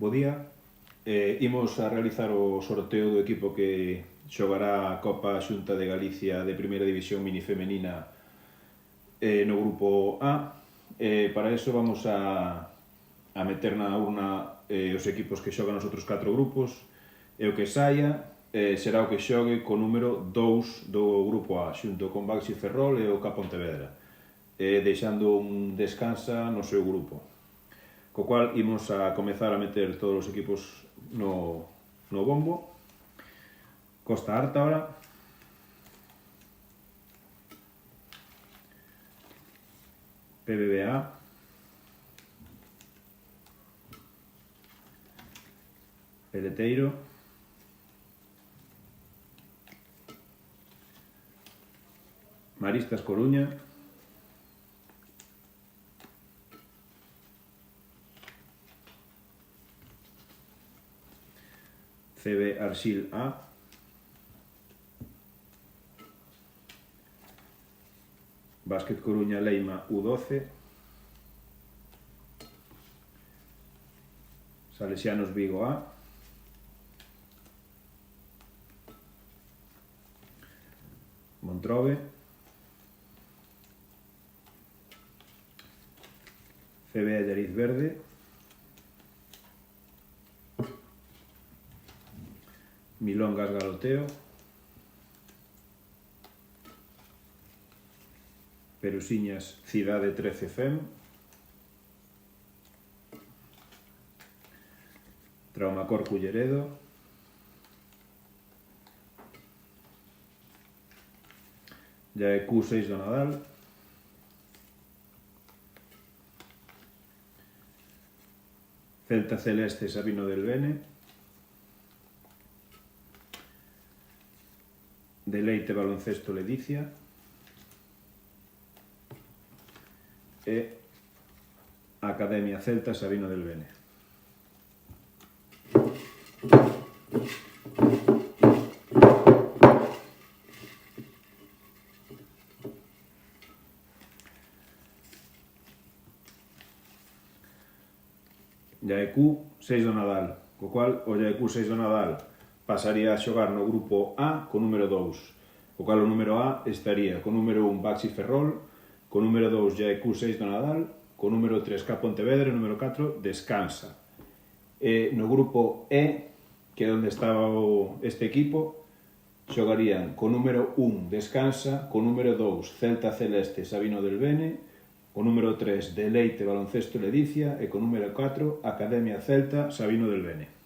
Bo día. Imos a realizar o sorteo do equipo que xogará a Copa Xunta de Galicia de Primeira División Minifemenina no grupo A. Para eso vamos a meter na urna os equipos que xogan os outros 4 grupos, e o que saia será o que xogue co número 2 do grupo A, xunto con Baxi Ferrol e o K Pontevedra, deixando un descansa no seu grupo. Co cual imos a comezar a meter todos os equipos no bombo. Costa Arta ahora. PBBA. Peleteiro. Maristas Coruña. CB Arxil A. Básquet Coruña Leima U12. Salesianos Vigo A. Montrobe. CB Allariz Verde. Milongas Galoteo. Perusiñas Cidade 13 FEM. Traumacor Culleredo. Jaecú 6 do Nadal. Celta Celeste Sabino del Bene. Deleite Baloncesto Ledicia. E Academia Celta Sabino del Bene. Jaecú 6 do Nadal, co cual o Jaecú 6 do Nadal pasaría a xogar no grupo A co número 2, co cual o número A estaría co número 1 Baxi Ferrol, co número 2 Jaecú 6 do Nadal, co número 3 K Pontevedra e o número 4 Descansa. E no grupo E, que é onde estaba este equipo, xogarían co número 1 Descansa, co número 2 Celta Celeste Sabino del Bene, co número 3 Deleite Baloncesto Ledicia e co número 4 Academia Celta Sabino del Bene.